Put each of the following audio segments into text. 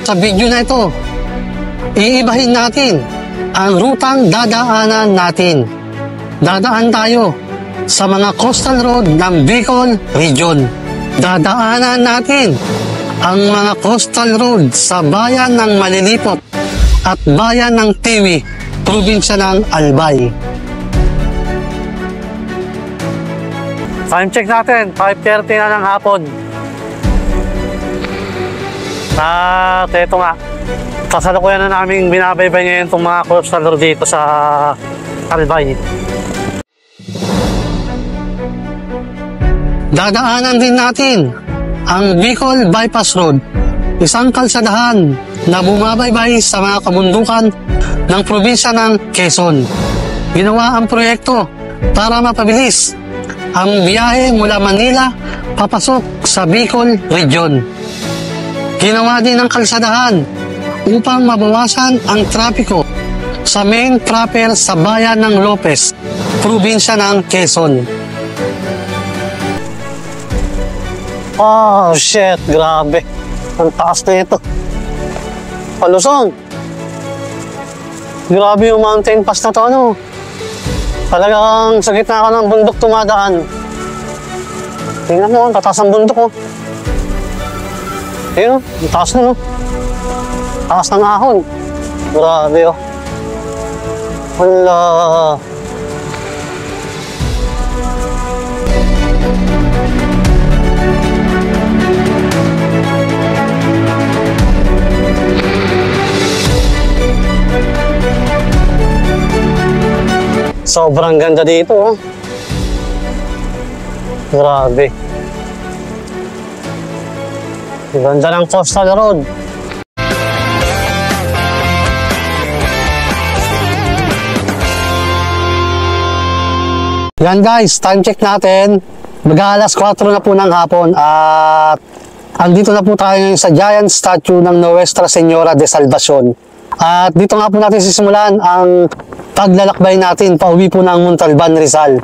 Sa video na ito, iibahin natin ang rutang dadaanan natin. Dadaan tayo sa mga coastal road ng Bicol Region. Dadaanan natin ang mga coastal road sa bayan ng Malilipot at bayan ng Tiwi, probinsya ng Albay. Time check natin, 5:30 na ng hapon. At ito nga, kasalukuyan na namin binabaybay ngayon itong mga coastal road dito sa Albay. Dadaanan din natin ang Bicol Bypass Road, isang kalsadahan na bumabaybay sa mga kabundukan ng probinsya ng Quezon. Ginawa ang proyekto para mapabilis ang biyahe mula Manila papasok sa Bicol Region. Ginawa din ang kalsadahan upang mabawasan ang trapiko sa main proper sa bayan ng Lopez, probinsya ng Quezon. Oh shit, grabe. Ang taas na ito. Palusong. Grabe yung mountain pass na to, ano. Talagang sa gitna ka ng bundok tumadaan. Tingnan mo, ang tataas ng bundok, oh. Ayun, ang taas na, no. Taas ng ahon. Grabe, oh. Wala. Sobrang ganda dito, oh. Grabe. Ganda ng coastal road. Yan guys, time check natin. Mag-aalas 4 na po ng hapon at andito na po tayo ngayon sa giant statue ng Nuestra Señora de Salvacion. At dito nga po natin sisimulan ang paglalakbay natin pauwi po ng Montalban, Rizal.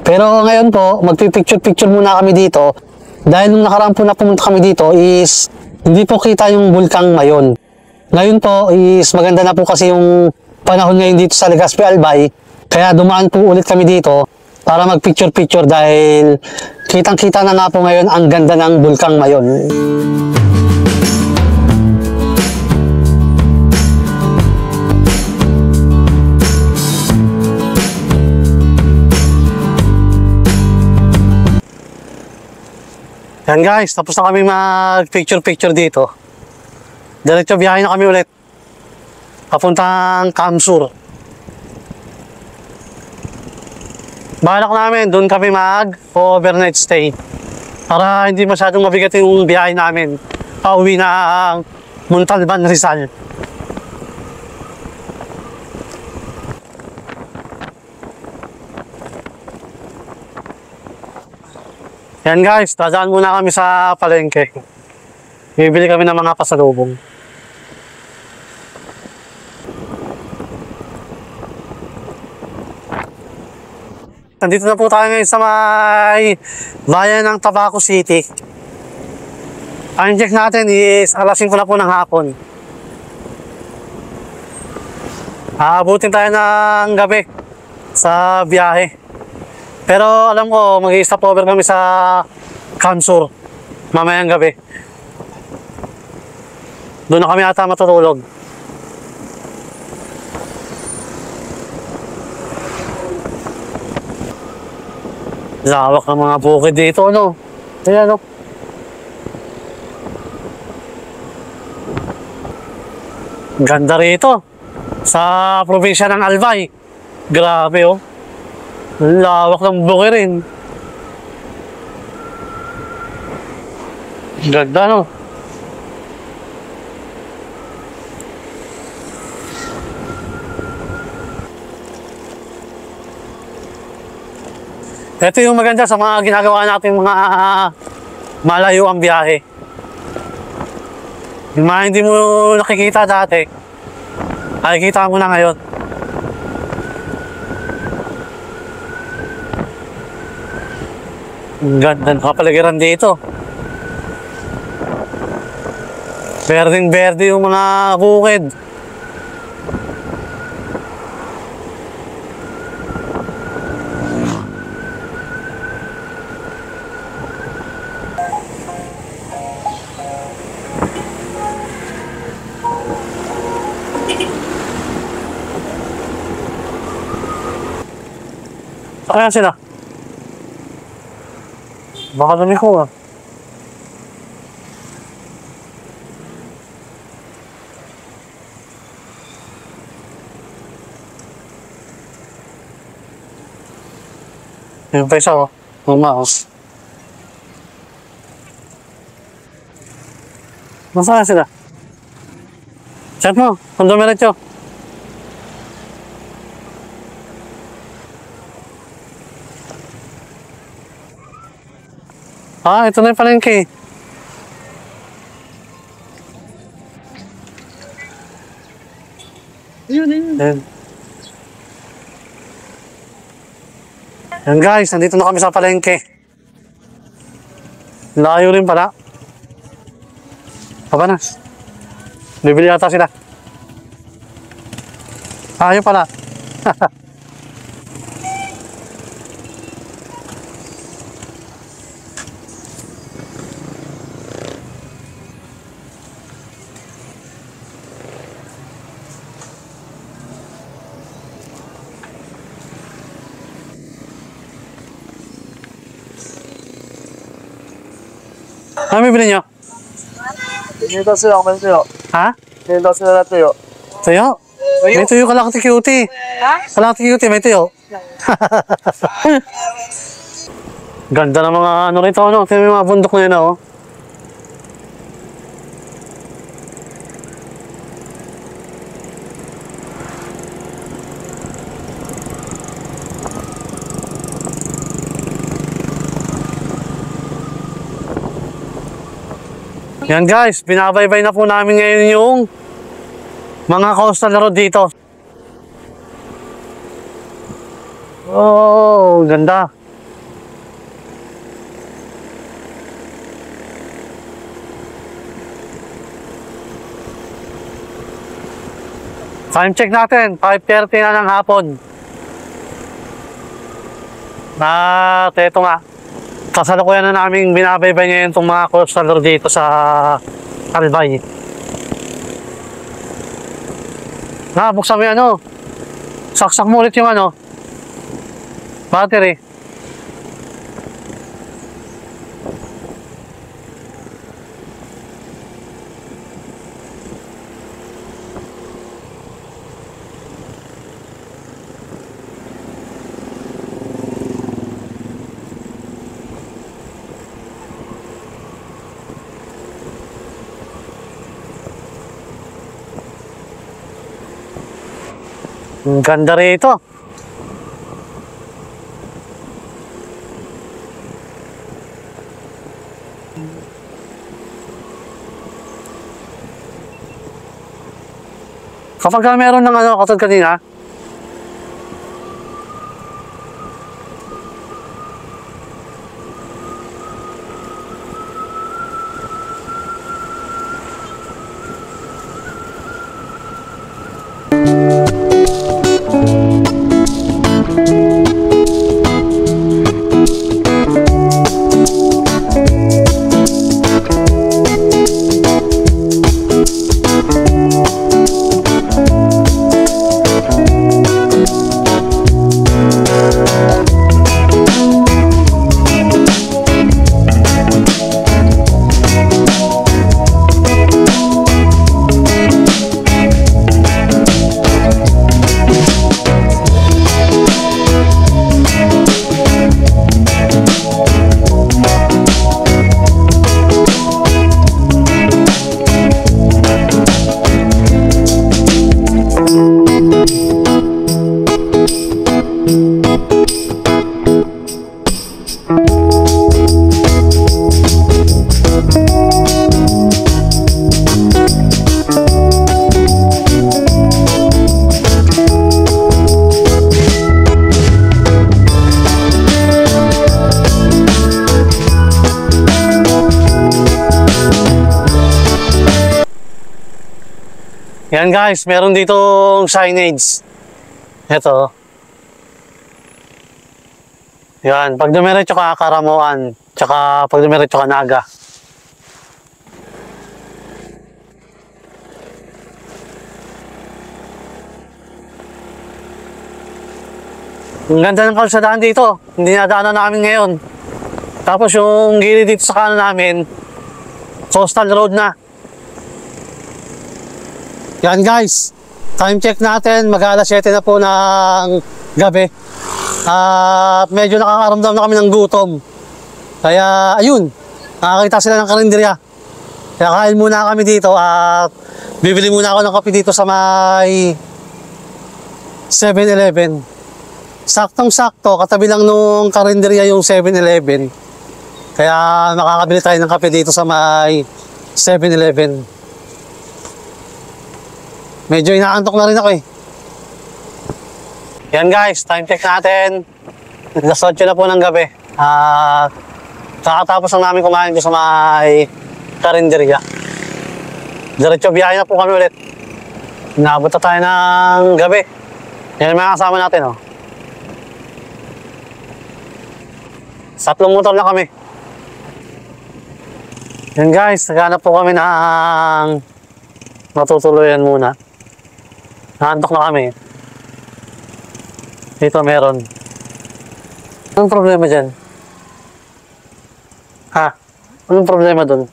Pero ngayon po, magpipicture-picture muna kami dito dahil nung nakaraan po na pumunta kami dito is hindi po kita yung Bulkang Mayon. Ngayon po is maganda na po kasi yung panahon ngayon dito sa Legazpi, Albay. Kaya dumaan po ulit kami dito para magpicture-picture dahil kitang-kita na nga po ngayon ang ganda ng Bulkang Mayon. Yan guys, tapos na kami mag-picture-picture dito. Diretso biyahe na kami ulit. Papuntang Kamsur. Balak namin, doon kami mag-overnight stay. Para hindi masyadong mabigat yung biyahe namin. Pauwi na ang Montalban, Rizal. Yan guys, dadaan muna kami sa palengke. Bibili kami ng mga pasalubong. Nandito na po tayo ngayon sa may bayan ng Tabaco City. Ang check natin is alas 5 na po ng hapon. Aabutin tayo ng gabi sa biyahe. Pero alam ko, mag-i-stop over kami sa Kamsur mamayang gabi. Doon na kami ata matutulog. Lawak ng mga bukid dito, no? Ayan, no? Ganda rito. Sa probinsya ng Albay. Grabe, oh. Lawak ng bukid rin. Ganda, no? Ito yung maganda sa mga ginagawa natin mga malayo ang biyahe. Yung mga hindi mo nakikita dati, nakikita mo na ngayon. Ang ganda ng kapaligiran dito. Berdeng-berde yung mga bukid. Kaya sila? Baka dami ko ah. Yung pa isa oh. Umaos. Nasaan sila? Chat mo, kung dumiretso. Ah, ito na yung palengke. Yun. Yan guys, nandito na kami sa palengke. Layo rin pala. Baba na. Bibili yata sila. Ah, yun pala. Ano bibili nyo? Dito sila, kumain tuyo. Ha? Dito sila na tuyo. Tuyo? May tuyo kalakati cutie. Ha? Kalakati cutie, may tuyo. Ganda ng mga ano rito, ano? Tingnan mo yung mga bundok na yun, oh. Yan guys, binabaybay na po namin ngayon yung mga coastal road dito. Oh, ganda. Time check natin, 5:30 na ng hapon. At eto nga, kasalukuyan na namin binabaybay ngayon itong mga coastal road dito sa Albay. Buksan mo yung ano, saksak mo ulit yung ano, battery. Ang ganda rito. Kapag meron ng ano, katulad kanina, Yan guys, meron ditong signage. Ito. Yan, pag dumiretso ka Karamuan, tsaka pag dumiretso ka Naga. Ang ganda ng kalsadaan dito. Hindi nadaanan namin ngayon. Tapos yung gilid dito sa kanan namin, coastal road na. Yan guys, time check natin, mag-alas 7 na po ng gabi. At medyo nakakaramdam na kami ng gutom. Kaya ayun, nakakita sila ng karinderya. Kaya kain muna kami dito at bibili muna ako ng kape dito sa may 7-Eleven. Saktong-sakto, katabi lang nung karinderya yung 7-Eleven. Kaya makakabili tayo ng kape dito sa may 7-Eleven. Medyo inaantok na rin ako eh. Yan guys, time check natin. Alas 8 na po ng gabi. At kakatapos lang namin kumain ko sa may karinderya. Diretso biyahe na po kami ulit. Inaabot na tayo ng gabi. Yan ang mga kasama natin oh. 3 motor na kami. Yan guys, naghanap po kami ng matutuluyan muna. Naantok na kami. Dito meron. Anong problema dyan? Ha? Anong problema dun?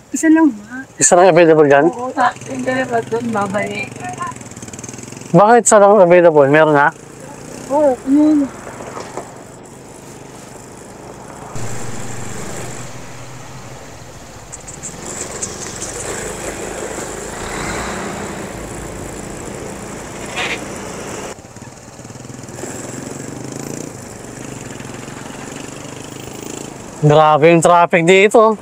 Isa lang ba? Isa lang available dyan? Oo, hindi ba doon babalik? Bakit isa lang available? Meron ha? Oo, yun. Grabe yung traffic dito.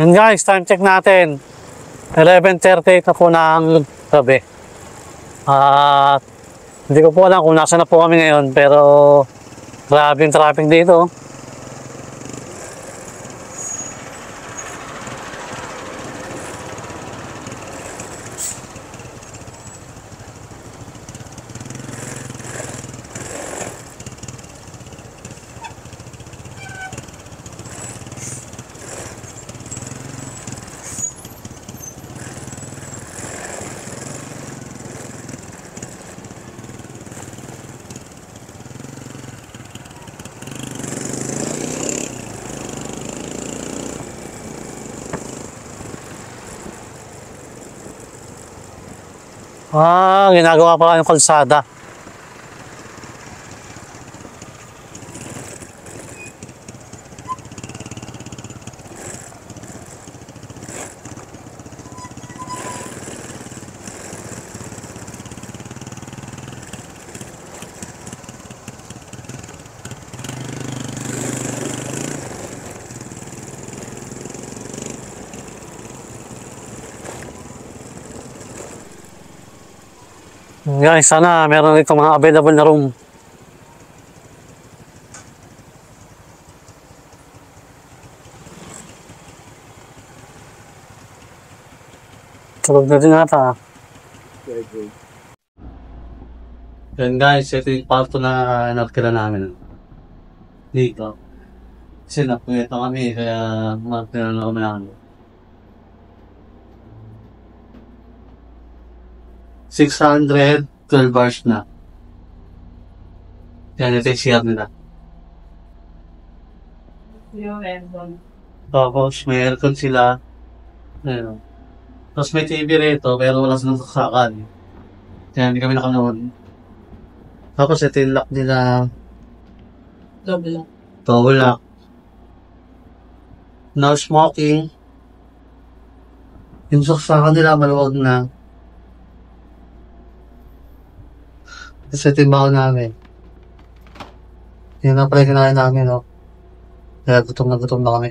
And guys, time check natin. 11:38 na po ng gabi. At hindi ko po alam kung nasa na po kami ngayon, pero grabe yung traffic dito. Ginagawa pa yung kalsada. Guys, sana meron dito mga available na room. Tulog na din ata. Yan guys, ito yung parto na nakita namin. Dito. Kasi napuyeta kami, kaya nakita na kami namin. 612 bars na. Yan, ito yung CR nila. Yung aircon. Tapos may aircon sila. Ayun. Tapos may TV rito, pero wala silang saksakan. Kaya hindi kami nakanood. Tapos ito yung lock nila. Double lock. Double lock. No smoking. Yung saksakan nila maluwag na. Tapos ito yung baon namin. Yun na pala yung kinain namin, no? Kaya gutom na kami.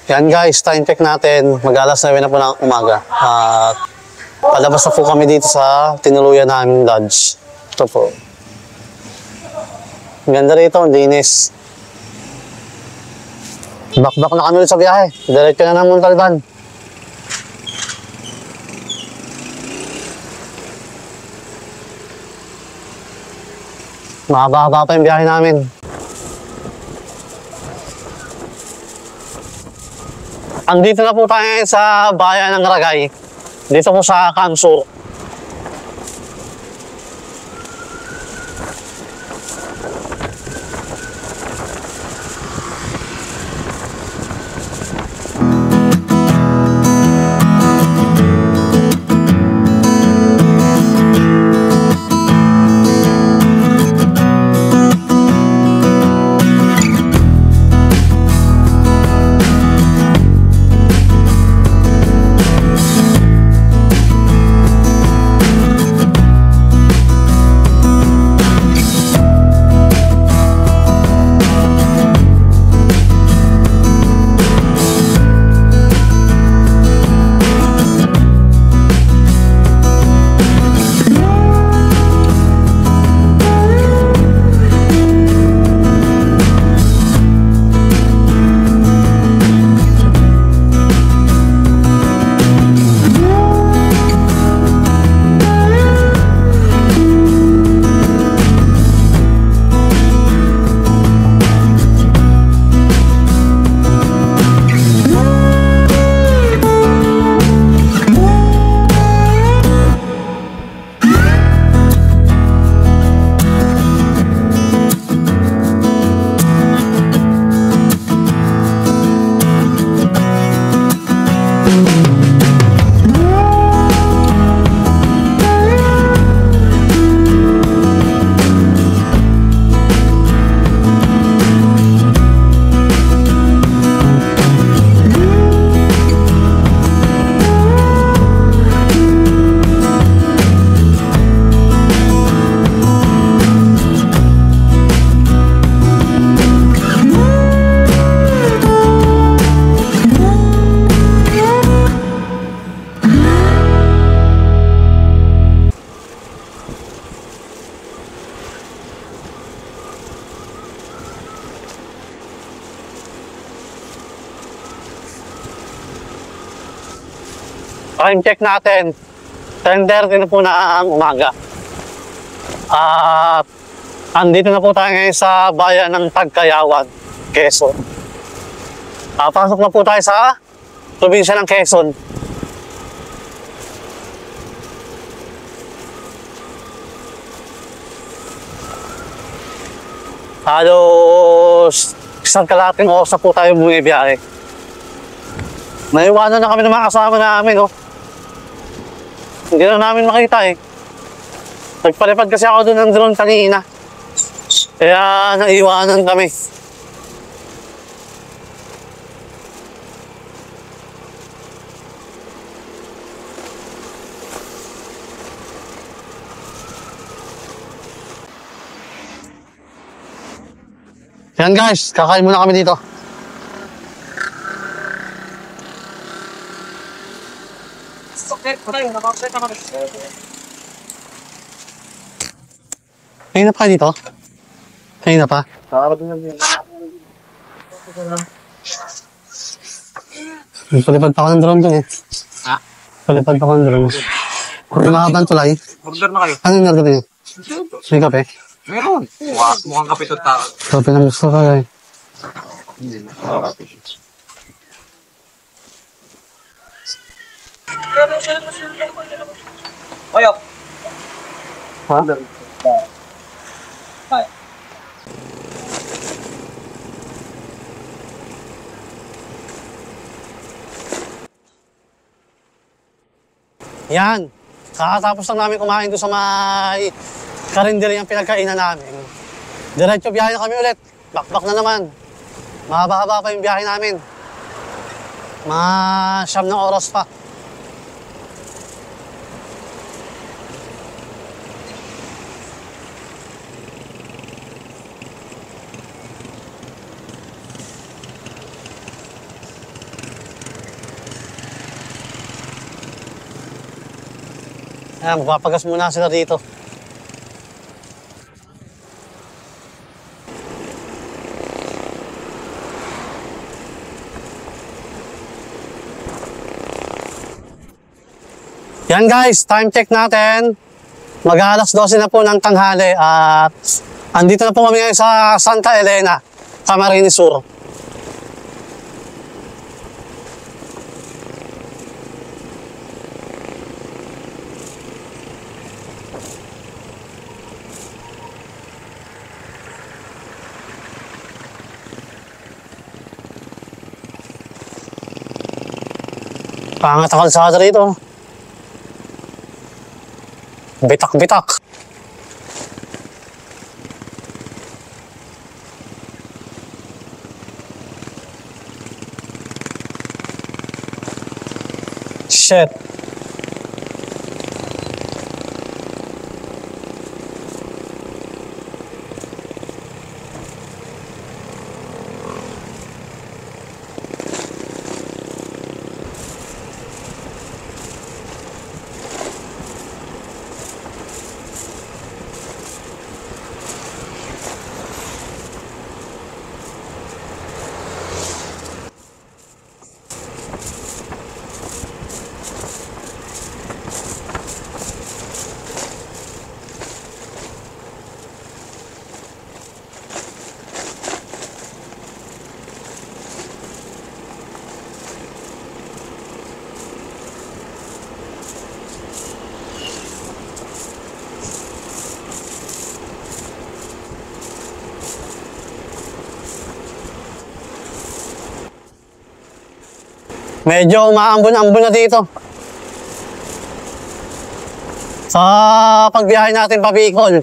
Yan guys, time check natin. Mag-alas 9 na po ng umaga. At palabas na po kami dito sa tinuluyan namin lodge. Ito po. Ang ganda rito, ang linis. Bakbak na kami ulit sa biyahe. Diretso na ng Montalban. Mahaba-haba pa yung biyahe namin. Andito na po tayo ngayon sa bayan ng Ragay. Dito po sa Kamsur. Time check natin. 10:30 na po na ang umaga. At andito na po tayo ngayon sa bayan ng Tagkayawan, Quezon. Pasok na po tayo sa probinsya ng Quezon. Halos isang kalahating oras na po tayo bumibiyahe. Naiwanan na kami ng mga kasama namin, oh. Hindi na namin makita eh. Nagpalipad kasi ako doon ng drone kanina. Kaya naiwanan kami. Yan guys, kakain muna kami dito. Kanina pa kayo dito? Kanina pa? Palipad pa ako ng drone doon eh. Ha? Palipad pa ako ng drone. May mahabang tulay. Order na kayo. Ano yung narga niyo? May kape? Meron. Mukhang kapitod tao. Kape ng gusto ka eh. Oyo. Ha? Yan. Kakatapos lang namin kumain doon sa may karinderya ang pinagkainan namin. Diretso biyahe na kami ulit. Bakbak na naman. Mahaba-haba pa yung biyahe namin. Mga 9 na oras pa. Ayan, magpapagas muna sila dito. Yan guys, time check natin. Mag-alas 12 na po ng tanghali at andito na po kami ngayon sa Santa Elena, Camarines Sur. Pangat ang kalsada rito. Bitak-bitak. Shit. Medyo umaambon-ambon na dito. Sa pagbiyahe natin pa Bicol,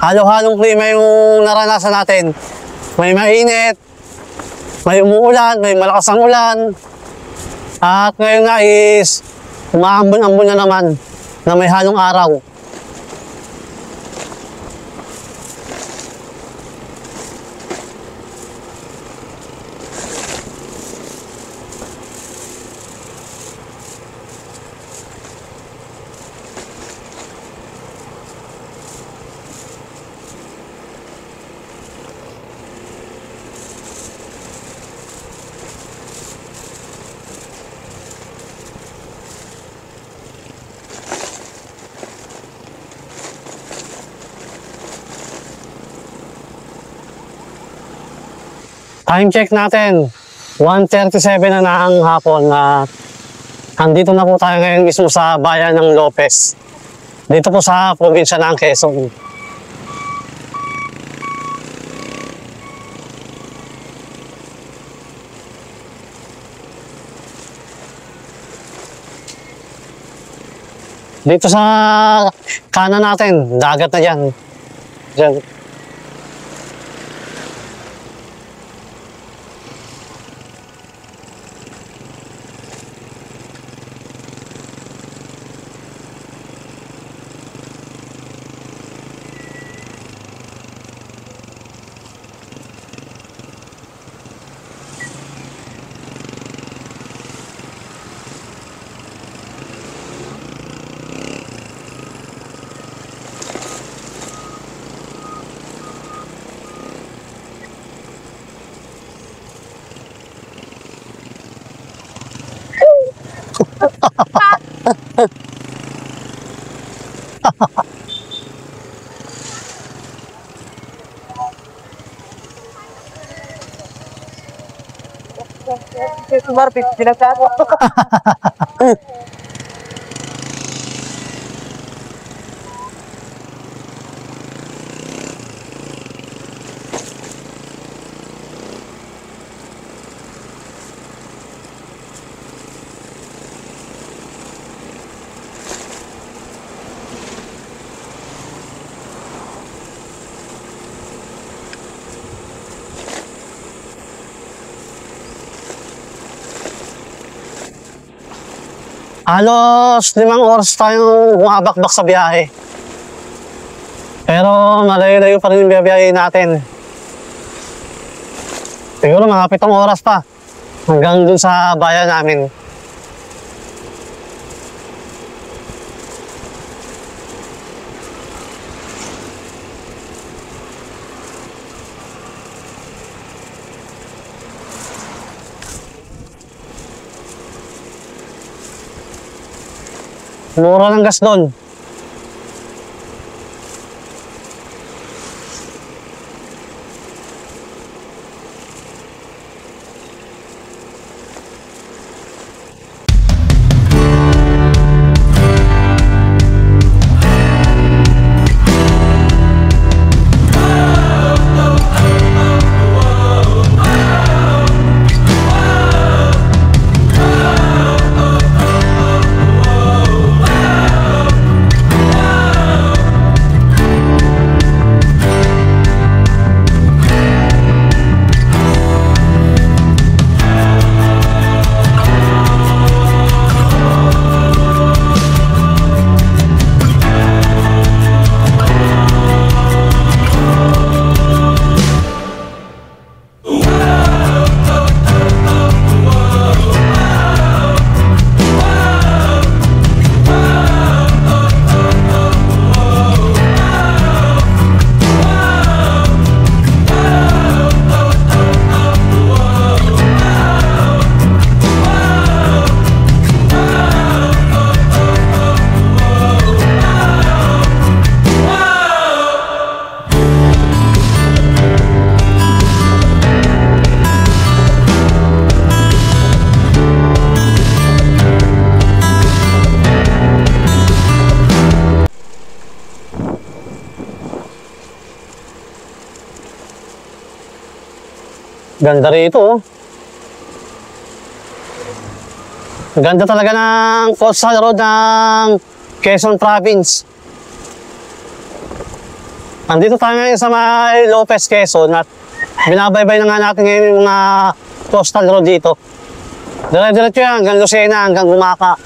halo-halong klima yung naranasan natin. May mainit, may umuulan, may malakas ang ulan. At ngayon nga is umaambon-ambon na naman na may halong araw. Time check natin, 1:37 na ang hapon na andito na po tayo ngayon mismo sa bayan ng Lopez. Dito po sa probinsya ng Quezon. Dito sa kanan natin, dagat na yan. Diyan. Marpit, sinasabi ko. Halos 5 oras tayong bumabakbak sa biyahe. Pero malayo-layo pa rin yung biyahe natin. Siguro mga 7 oras pa hanggang dun sa bayan namin. Mura ng gas doon. Ganda rito, oh. Ganda talaga ng coastal road ng Quezon Province. Andito tayo ngayon sa may Lopez, Quezon at binabaybay na nga natin ngayon yung mga coastal road dito. Dire-diretso yan hanggang Lucena, hanggang Gumaka.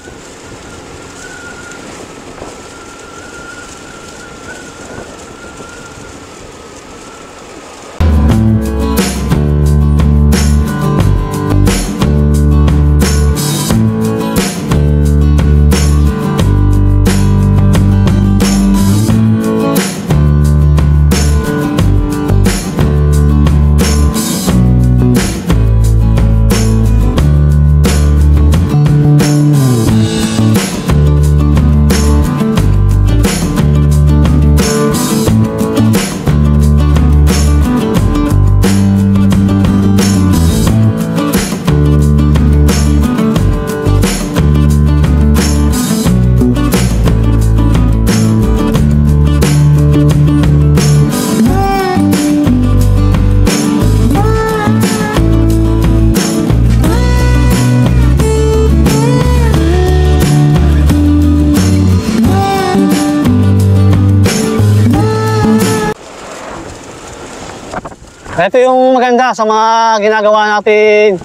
Ito yung maganda sa mga ginagawa natin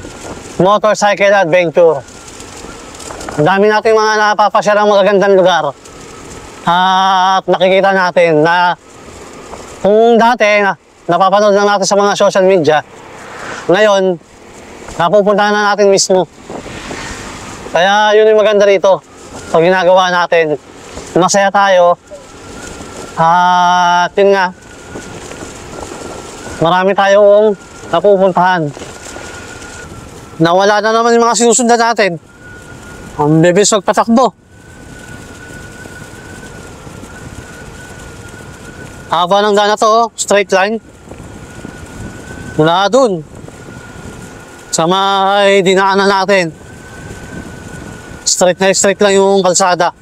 motorcycle adventure. Ang dami natin mga napapasyalang magagandang lugar. At nakikita natin na kung dati napapanood lang natin sa mga social media, ngayon napupuntahan na natin mismo. Kaya yun yung maganda rito. Pag ginagawa natin, masaya tayo. At yun nga, marami tayong napupuntahan. Nawala na naman yung mga sinusundan natin. Ang bilis magpatakbo. Haba ng daan na to, straight line. Mula dun sa may dinaanan natin. Straight lang yung kalsada.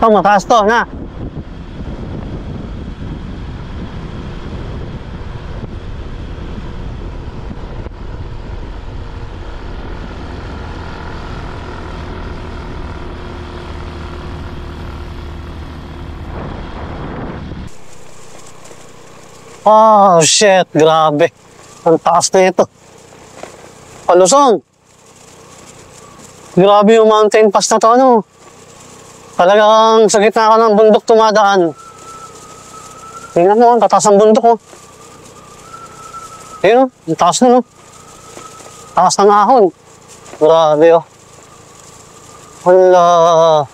Ito, mataas to, na. Oh, shit, grabe. Ang taas na ito. Palusong. Grabe yung mountain pass na to, ano. Talagang sa gitna ka ng bundok tumadaan. Tingnan mo, ang tataas ng bundok, oh. Ayun, oh, ang taas na, no. Taas ng ahon. Grabe, oh. Wala.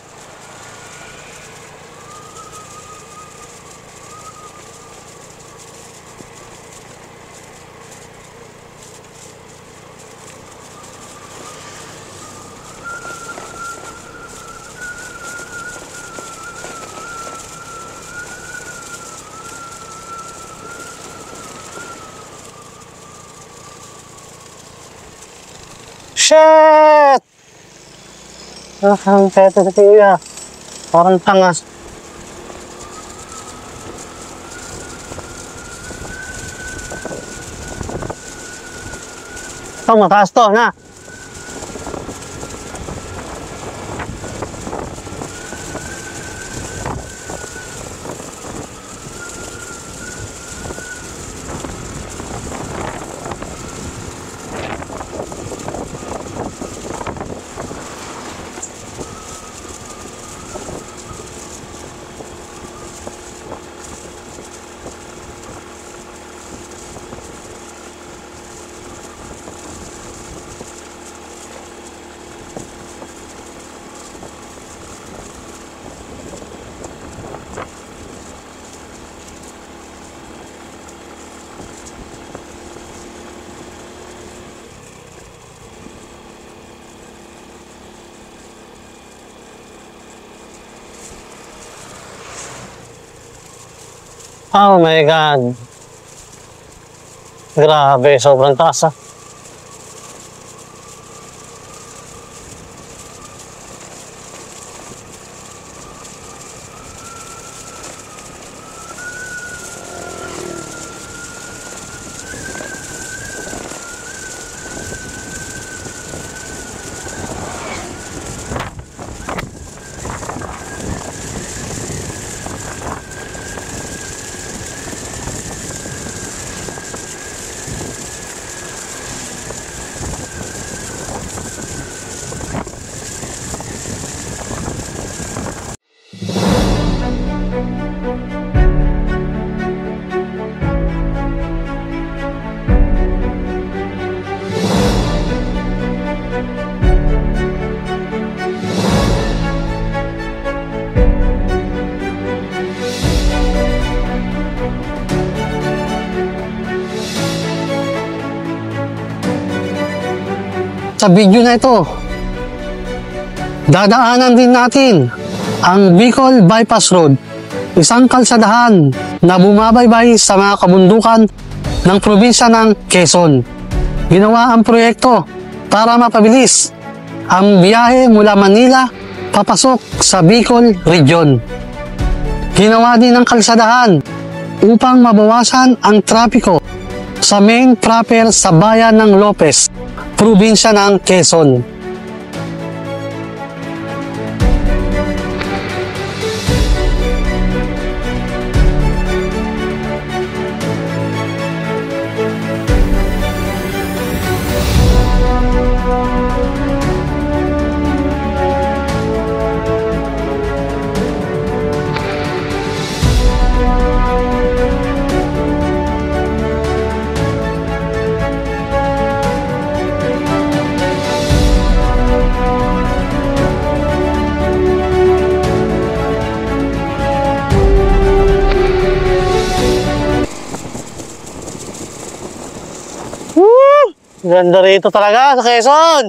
Shit! Ang teto sa tiya. Parang tanga. Ito, mataas to, na. Oh my God. Grabe, sobrang taas ah. Sa video na ito, dadaanan din natin ang Bicol Bypass Road, isang kalsadahan na bumabaybay sa mga kabundukan ng probinsya ng Quezon. Ginawa ang proyekto para mapabilis ang biyahe mula Manila papasok sa Bicol Region. Ginawa din ang kalsadahan upang mabawasan ang trapiko sa main proper sa bayan ng Lopez, probinsya ng Quezon. Ganda rito talaga sa Quezon.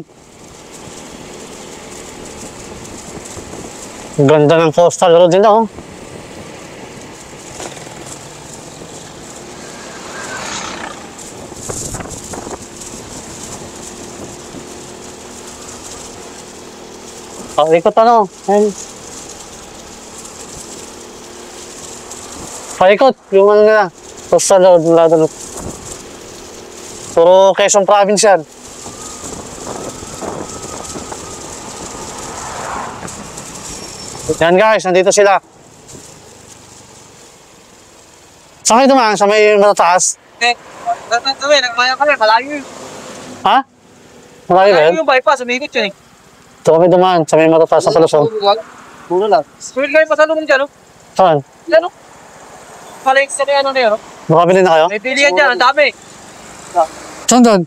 Ganda ng coastal road nila, oh. Ikot ano? Paikot, yung ano nila. Coastal road nila doon. Puro Quezon Province yan. Yan guys, nandito sila. Saan kayo dumaan? Sa may matataas? Nagmaya kami, malayo yun. Ha? Malayo ba Malayo yun? yung bypass, umikot yun eh. Ito kami dumaan sa may matataas na palusong. Puro lang. Pwede kayo pasalungan dyan, no? Saan? Yan, no? Palengke sa ano na yun, no? Makabili na kayo? May bilihan dyan, ang dami. Saan doon?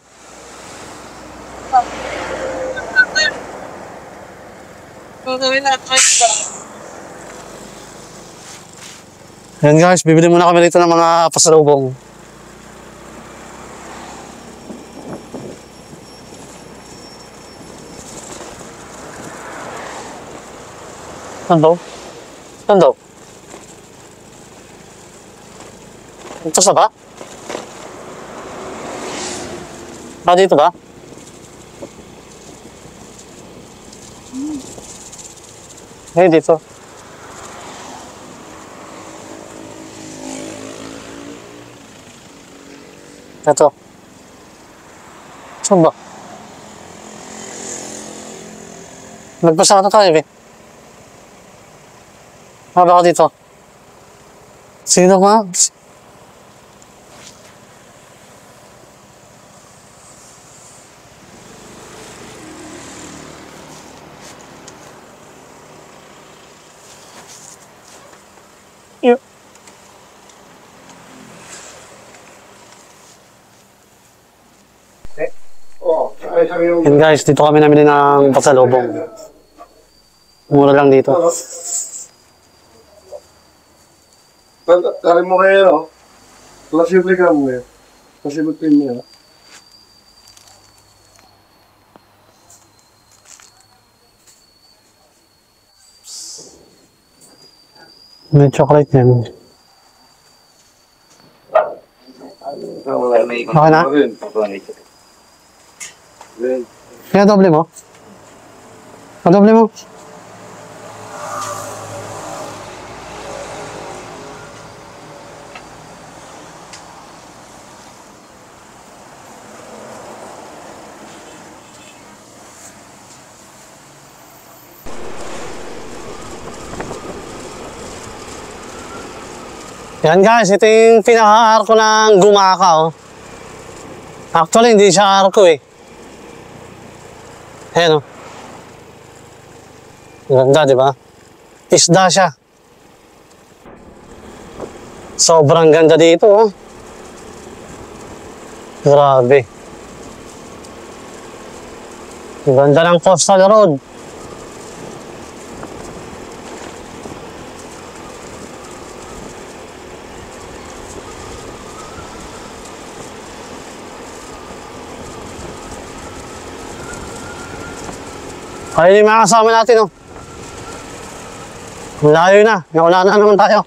Ayan guys, bibili muna kami dito ng mga pasalubong. Saan daw? Saan daw? Ito sa ba? Dito ba? Dito. Ito. Saan ba? Nagpasa ka tayo, eh. Baka dito. Sino ka? Yun. And guys, dito kami namili ng pasalubong. Mura lang dito. Tarin mo kayo, no? Klasible ka mo eh. Klasible pin niya. May chocolate yan. Okay na? Kaya doble mo? Doble mo? Yan guys, ito yung pinaka-arko ng gumaka, oh. Actually, hindi siya arko, eh. Ayan, oh. Ganda, di ba? Isda siya. Sobrang ganda dito, oh. Grabe. Ganda ng coastal road. Ayun yung mga kasama natin, oh. Layo na. Nauna na naman tayo.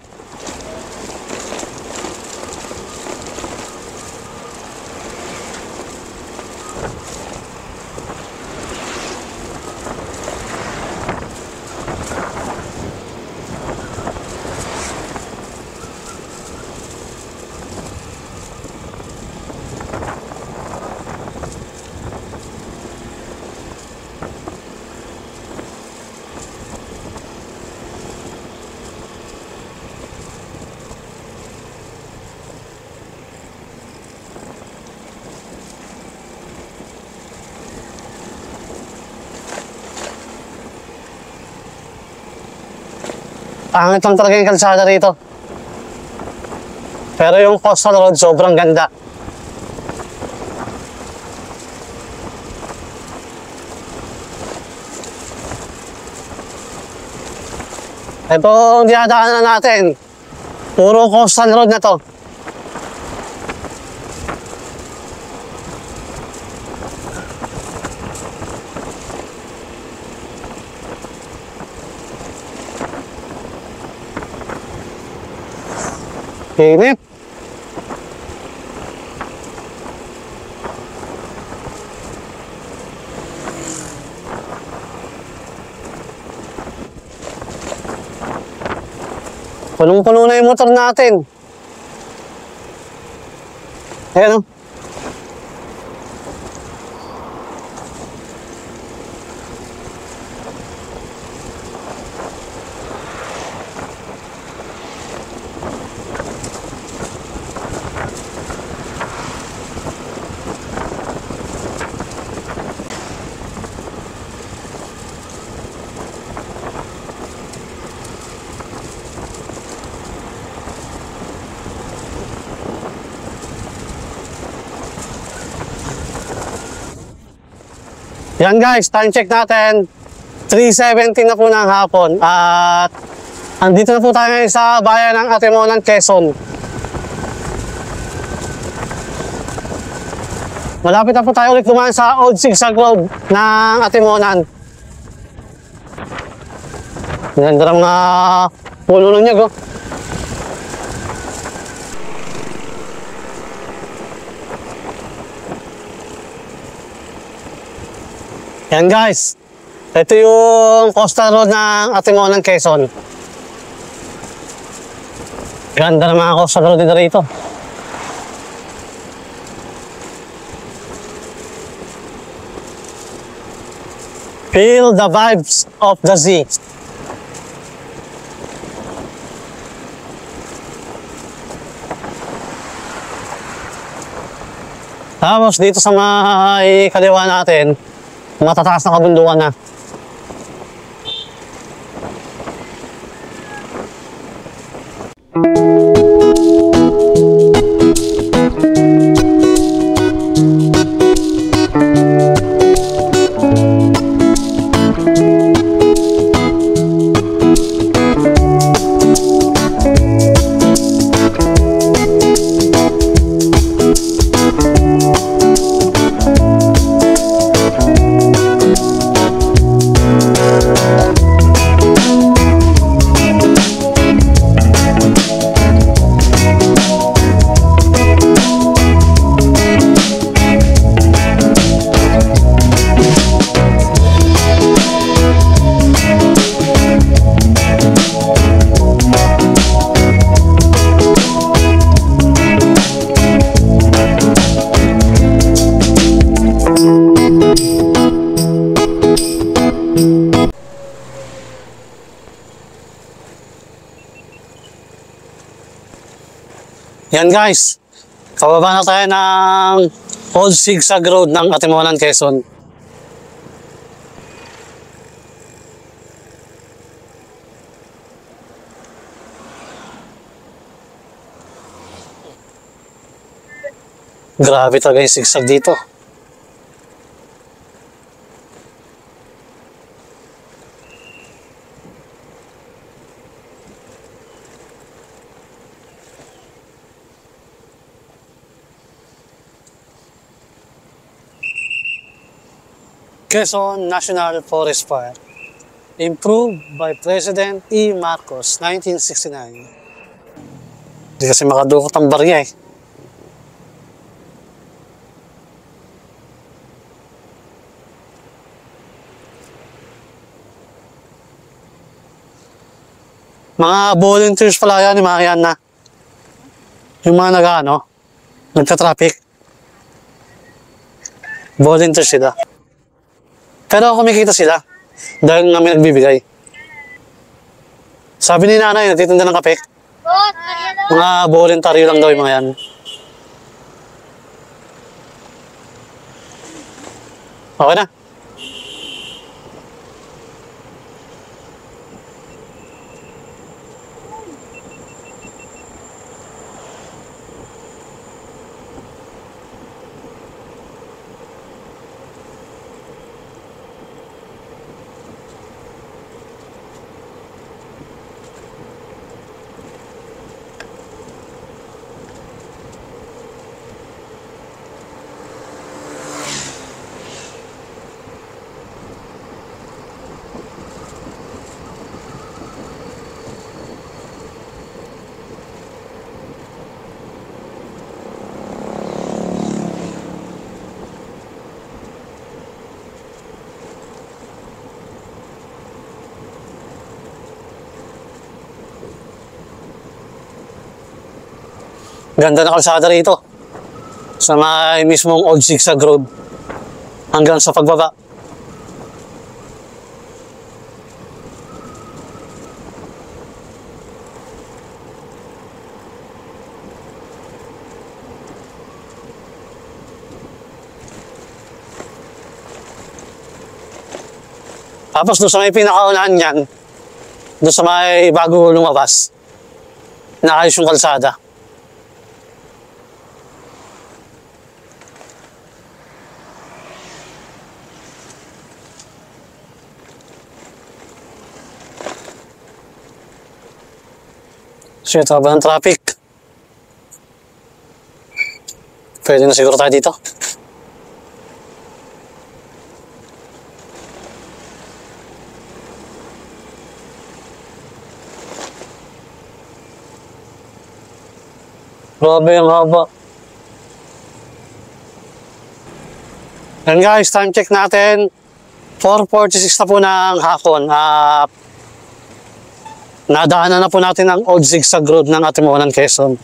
Pangit lang talaga yung kalsada rito. Pero yung coastal road sobrang ganda. Ito ang dinadaanan natin. Puro coastal road na to. Init. Punong-puno na yung motor natin. Ayan, oh. Yan guys, time check natin. 3:70 na po ng hapon at andito na po tayo ngayon sa bayan ng Atimonan, Quezon. Malapit na po tayo ulit dumaan sa Old Zigzag Road ng Atimonan. Ganda ng mga puno ng nyug, oh. Yan guys, ito yung coastal road ng Atimonan, Quezon. Ganda ng mga coastal road dito rito. Feel the vibes of the sea. Tapos dito sa may kaliwa natin, matataas na kabundukan na. Yan guys, pababa na tayo ng Old Zigzag Road ng Atimonan, Quezon. Grabe talaga yung zigzag dito. Quezon National Forest Park, improved by President E. Marcos, 1969. Hindi kasi makadukot ang barya eh. Mga volunteers pala yan, yung mga yan na. Yung mga nagka-traffic. Volunteers sila. Pero kumikita sila dahil nga may nagbibigay. Sabi ni nanay, nagtitinda ng kape. Mga voluntaryo lang daw yung mga yan. Okay na. Ganda na kalsada rito. Sa may mismong Old Zigzag Road. Hanggang sa pagbaba. Tapos doon sa may pinakaunahan niyan, doon sa may bago lumabas, naayos yung kalsada. Shit, haba ng traffic. Pwede na siguro tayo dito. Grabe ang haba. And guys, time check natin. 4:46 na po ng hapon. Nadaanan na po natin ang Old Zigzag Road ng Atimonan, Quezon.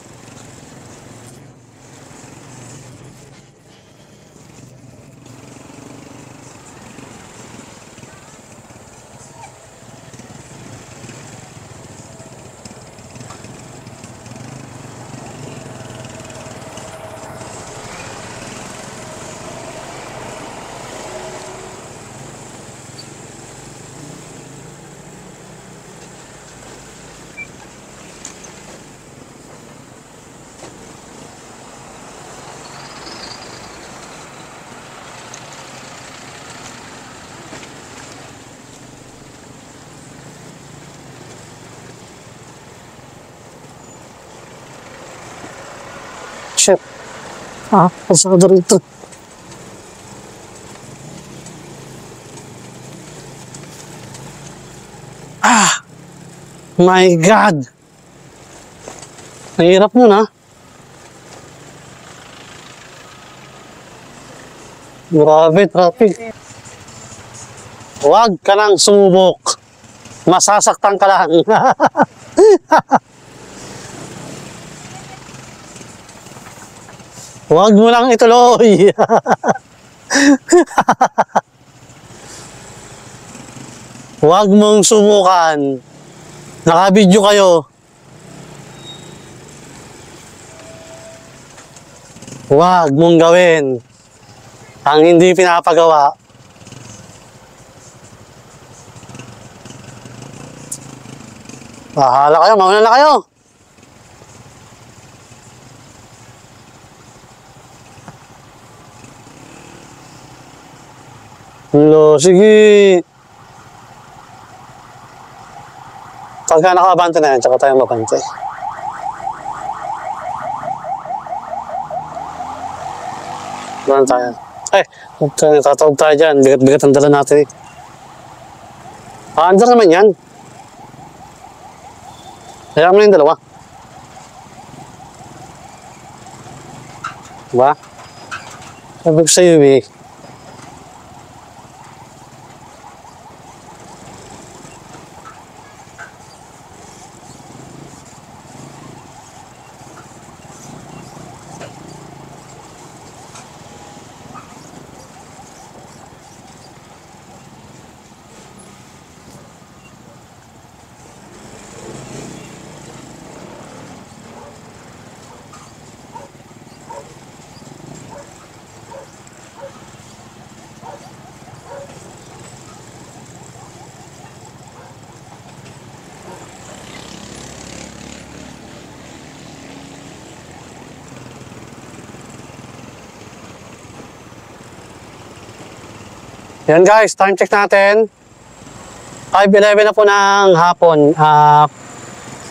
Shit. Pasado rito. My God. Mahirap nun, ha? Grabe, traffic. Huwag ka nang sumubok. Masasaktan ka lang. Huwag mo lang ituloy. Huwag mong subukan. Nakabidyo kayo. Huwag mong gawin ang hindi pinapagawa. Bahala kayo, mauna na kayo. Hello, sige. Pagka nakabante na yan, tsaka tayo mabante. Doon tayo. Eh, tatawag tayo dyan. Bigat-bigat ang dala natin eh. Andar naman yan. Kaya mo na yung dalawa. Diba? Sabi ko sa'yo eh. Yan guys, time check natin. 5:11 na po ng hapon.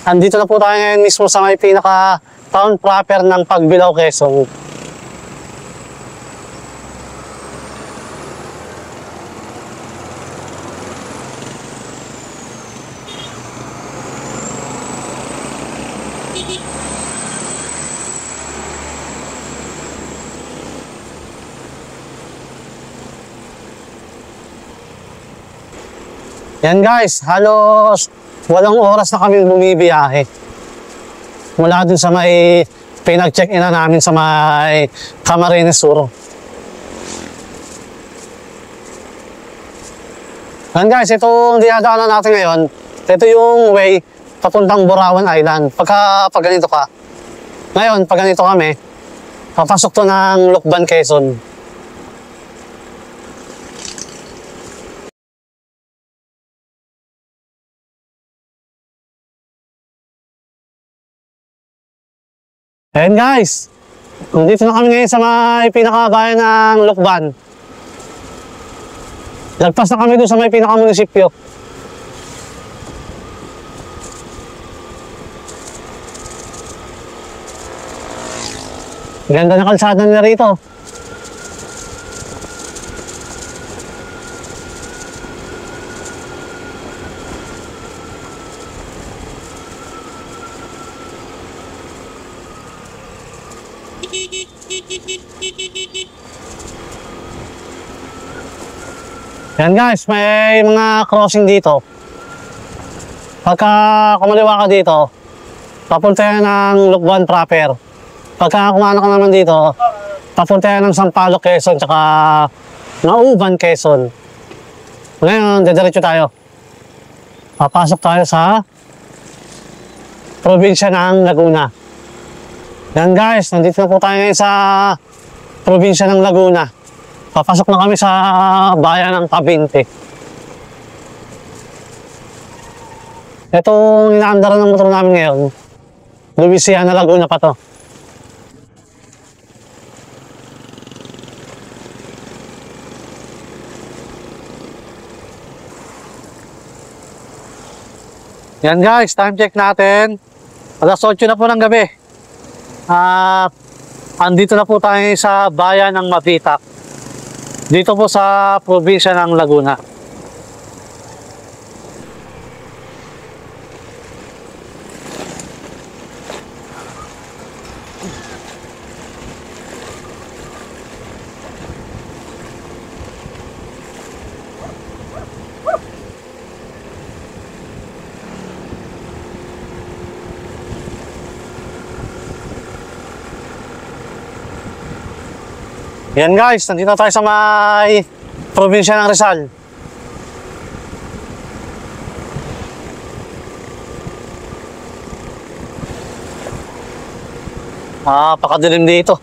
Andito na po tayo ngayon mismo sa may pinaka town proper ng Pagbilao, Quezon. Yan guys, halos 8 oras na kami bumibiyahe. Mula dun sa may pinag-check-in na namin sa may Camarines Sur. Yan guys, itong dinadaanan natin ngayon, ito yung way papuntang Borawan Island. Pag ganito ka. Ngayon, pag ganito kami, papasok to ng Lucban, Quezon. Ayan guys, nandito na kami ngayon sa may pinakabayan ng Lucban. Lagpas na kami doon sa may pinakamunisipyo. Ganda na kalsada nila rito. Yan guys, may mga crossing dito. Pagka kumaliwa ka dito, papunta yan ng Lukban proper. Pagka kumano ka naman dito, papunta yan ng Sampaloc, Quezon, tsaka Nauban, Quezon. Ngayon, didiretso tayo. Papasok tayo sa probinsya ng Laguna. Yan guys, nandito na po tayo ngayon sa probinsya ng Laguna. Papasok na kami sa bayan ng Cavite. Itong inaandaran ng motor namin ngayon, Louisiana, Laguna pa to. Yan guys, time check natin. Alas 8 na po ng gabi. At andito na po tayo sa bayan ng Mabitac. Dito po sa probinsya ng Laguna. Yan guys, nandito tayo sa may probinsya ng Rizal. Pakadilim dito.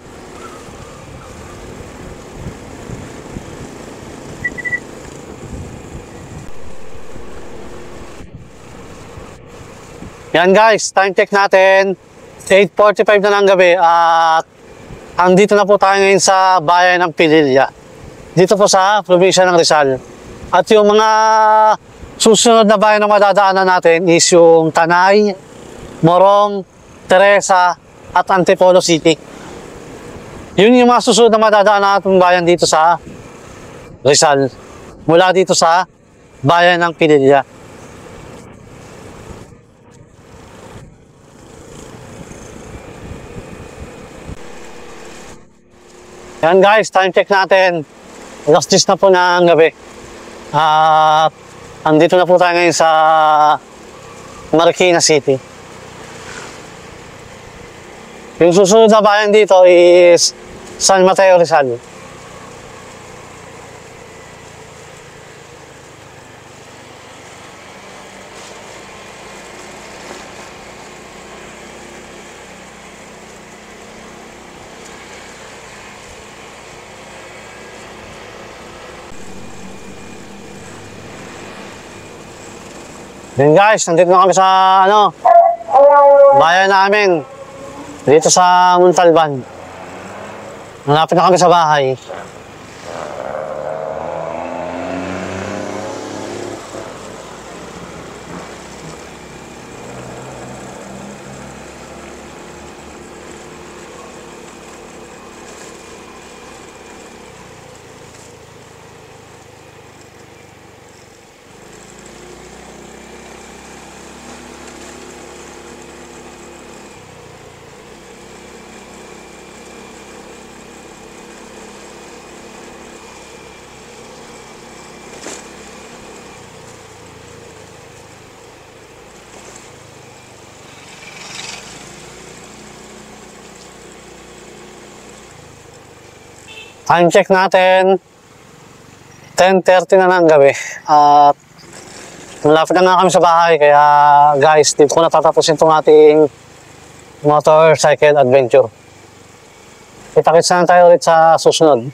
Yan guys, time check natin. 8:45 na ng gabi at andito na po tayo ngayon sa bayan ng Pililla. Dito po sa probinsya ng Rizal. At yung mga susunod na bayan na madadaanan natin is yung Tanay, Morong, Teresa, at Antipolo City. Yun yung mga susunod na madadaanan natin bayan dito sa Rizal. Mula dito sa bayan ng Pililla. Yan guys, time check natin. Alas 10 na po ng gabi. At andito na po tayo ngayon sa Marikina City. Yung susunod na bayan dito is San Mateo, Rizal. Then guys, nandito na kami sa bayan namin. Dito sa Montalban. Malapit na kami sa bahay. Time check natin, 10:30 na ng gabi. At malapit na nga kami sa bahay, kaya guys, dito ko natatapusin itong ating motorcycle adventure. Kita-kits na tayo ulit sa susunod.